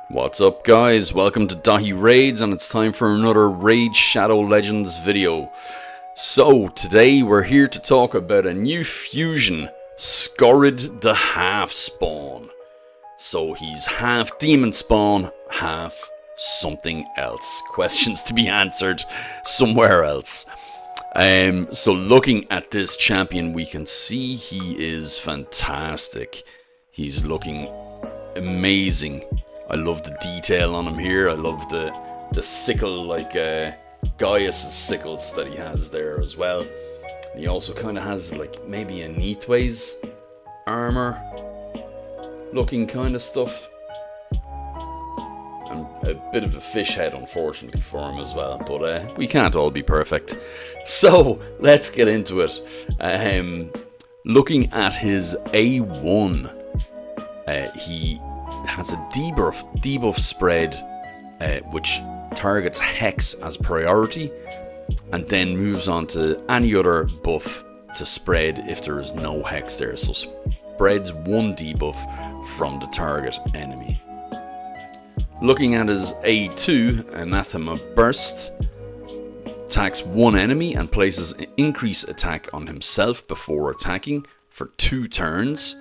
What's up guys, welcome to Dahi Raids, and it's time for another Raid Shadow Legends video. So today we're here to talk about a new fusion, Skorid the Half Spawn. So he's half demon spawn, half something else. Questions to be answered somewhere else. So looking at this champion, we can see he is fantastic. He's looking amazing. I love the detail on him here. I love the sickle, like Gaius' sickles that he has there as well. And he also kind of has like maybe a Neathways armor looking kind of stuff. And a bit of a fish head, unfortunately, for him as well. But we can't all be perfect. So let's get into it. Looking at his A1, he has a debuff spread which targets Hex as priority, and then moves on to any other buff to spread if there is no Hex there. So spreads one debuff from the target enemy. Looking at his A2, Anathema Burst, attacks one enemy and places an increased attack on himself before attacking for 2 turns.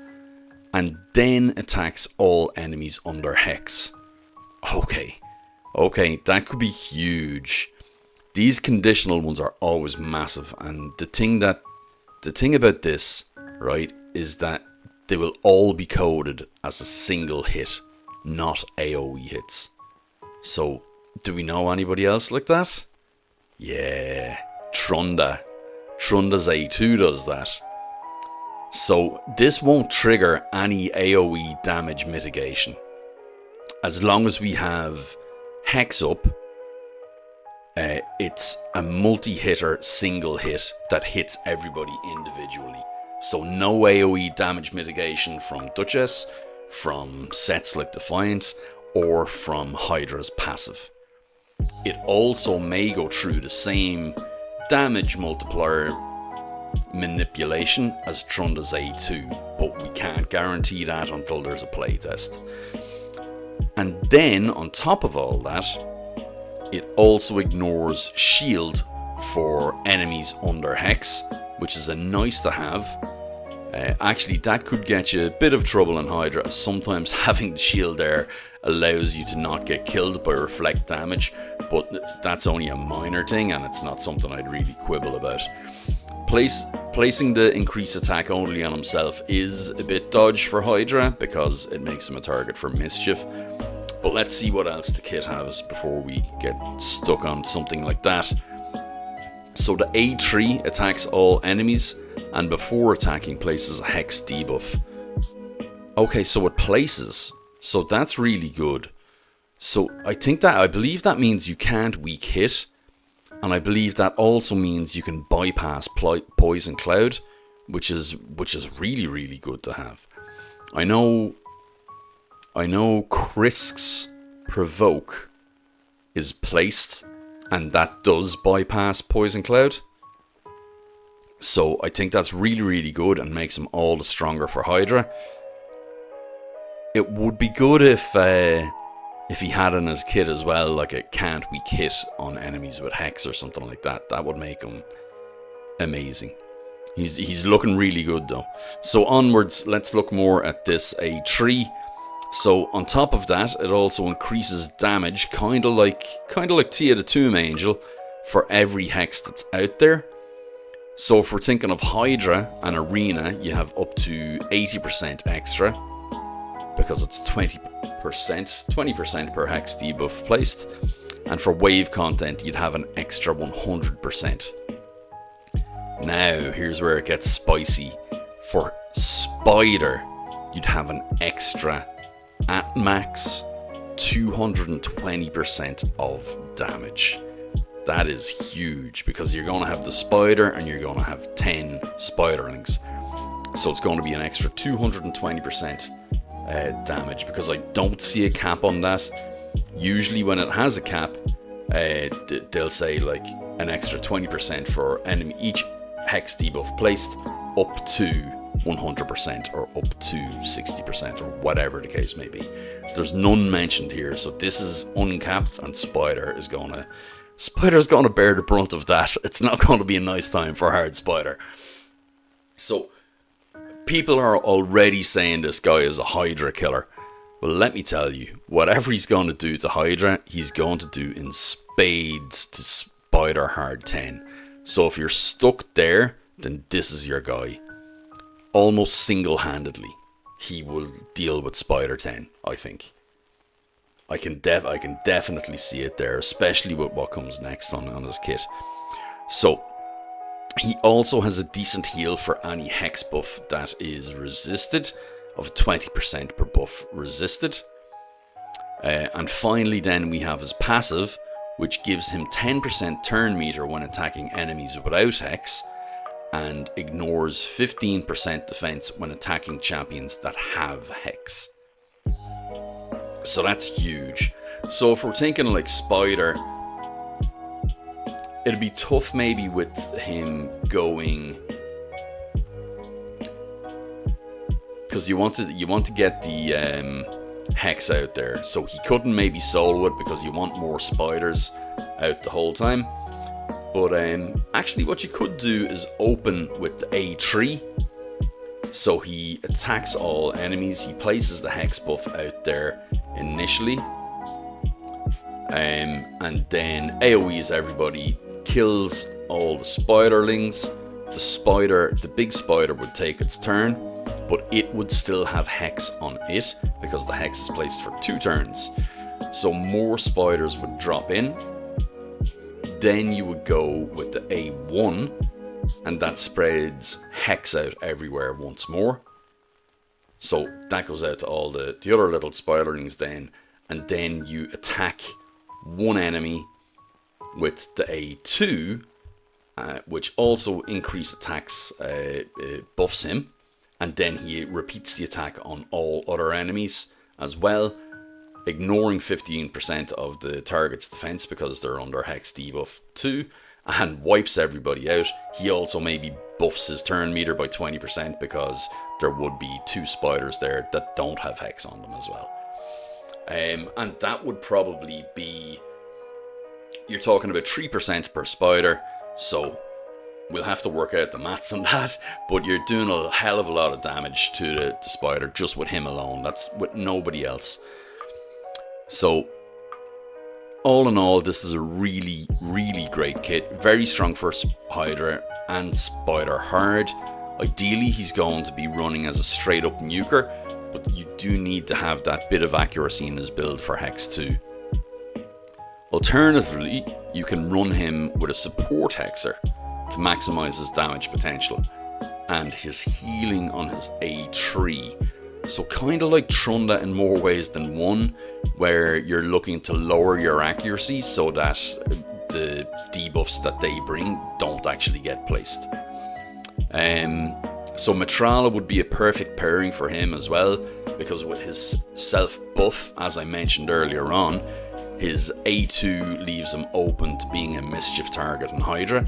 And then attacks all enemies under Hex. Okay, that could be huge. These conditional ones are always massive, and the thing about this, right, is that they will all be coded as a single hit, not AoE hits. So, do we know anybody else like that? Yeah, Trunda. Trunda's A2 does that. So this won't trigger any AoE damage mitigation. As long as we have Hex up, it's a multi-hitter single hit that hits everybody individually. So no AoE damage mitigation from Duchess, from sets like Defiant, or from Hydra's passive. It also may go through the same damage multiplier manipulation as Trunda's A2, but we can't guarantee that until there's a playtest. And then on top of all that, it also ignores shield for enemies under Hex, which is a nice to have. Actually, that could get you a bit of trouble in Hydra, as sometimes having the shield there allows you to not get killed by reflect damage, but that's only a minor thing and it's not something I'd really quibble about. Placing the increased attack only on himself is a bit dodge for Hydra because it makes him a target for mischief. But let's see what else the kit has before we get stuck on something like that. So the A3 attacks all enemies and before attacking places a Hex debuff. Okay, so it places. So that's really good. So I believe that means you can't weak hit. And I believe that also means you can bypass Poison Cloud, which is really, really good to have. I know Krisk's Provoke is placed, and that does bypass Poison Cloud. So I think that's really, really good and makes him all the stronger for Hydra. It would be good if he had in his kit as well, like a can't weak hit on enemies with Hex or something like that. That would make him amazing. He's looking really good though. So onwards, let's look more at this A3. So on top of that, it also increases damage, kind of like Tia the Tomb Angel, for every Hex that's out there. So if we're thinking of Hydra and Arena, you have up to 80% extra, because it's 20% per Hex debuff placed. And for wave content, you'd have an extra 100%. Now, here's where it gets spicy. For Spider, you'd have an extra, at max, 220% of damage. That is huge, because you're going to have the Spider and you're going to have 10 Spiderlings. So it's going to be an extra 220% damage, because I don't see a cap on that. Usually when it has a cap, they'll say like an extra 20% for enemy each Hex debuff placed up to 100% or up to 60% or whatever the case may be. There's none mentioned here, so this is uncapped, and Spider's gonna bear the brunt of that. It's not going to be a nice time for Hard Spider. So people are already saying this guy is a Hydra killer. Well, let me tell you, whatever he's going to do to Hydra, he's going to do in spades to Spider Hard 10. So if you're stuck there, then this is your guy. Almost single-handedly, he will deal with Spider 10, I think. I can definitely see it there, especially with what comes next on his kit. So he also has a decent heal for any hex buff that is resisted, of 20% per buff resisted. And finally then we have his passive, which gives him 10% turn meter when attacking enemies without hex, and ignores 15% defense when attacking champions that have hex. So that's huge. So if we're thinking like Spider, it'd be tough maybe with him going, because you want to get the hex out there. So he couldn't maybe solo it because you want more spiders out the whole time. But actually what you could do is open with the A3. So he attacks all enemies. He places the hex buff out there initially. And then AoEs everybody, kills all the spiderlings. The big spider would take its turn, but it would still have hex on it because the hex is placed for 2 turns. So more spiders would drop in. Then you would go with the A1, and that spreads hex out everywhere once more. So that goes out to all the other little spiderlings then, and then you attack one enemy with the A2, which also increased attacks buffs him, and then he repeats the attack on all other enemies as well, ignoring 15% of the target's defense because they're under hex debuff 2, and wipes everybody out. He also maybe buffs his turn meter by 20% because there would be 2 spiders there that don't have hex on them as well. And that would probably be, you're talking about 3% per spider, so we'll have to work out the maths on that, but you're doing a hell of a lot of damage to the spider just with him alone. That's with nobody else. So all in all, this is a really, really great kit. Very strong for Hydra and Spider Hard. Ideally, he's going to be running as a straight up nuker, but you do need to have that bit of accuracy in his build for Hex 2. Alternatively, you can run him with a support hexer to maximize his damage potential and his healing on his A3. So kind of like Trunda in more ways than one, where you're looking to lower your accuracy so that the debuffs that they bring don't actually get placed. So Matrala would be a perfect pairing for him as well, because with his self buff, as I mentioned earlier on, his A2 leaves him open to being a mischief target in Hydra,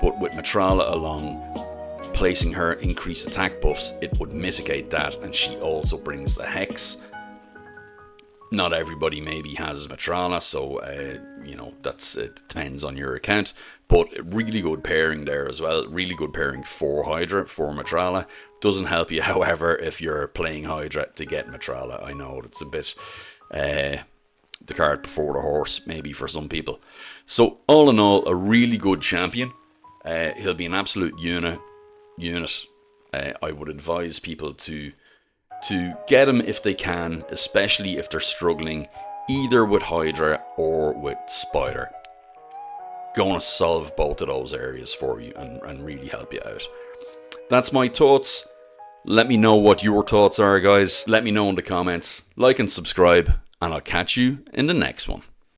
but with Matrala along, placing her increased attack buffs, it would mitigate that, and she also brings the hex. Not everybody maybe has Matrala, so it depends on your account, but really good pairing there as well. Really good pairing for Hydra, for Matrala. Doesn't help you, however, if you're playing Hydra to get Matrala. I know it's a bit the cart before the horse, maybe for some people. So all in all, a really good champion. He'll be an absolute unit. I would advise people to get him if they can, especially if they're struggling either with Hydra or with Spider. Going to solve both of those areas for you and really help you out. That's my thoughts. Let me know what your thoughts are, guys. Let me know in the comments. Like and subscribe, and I'll catch you in the next one.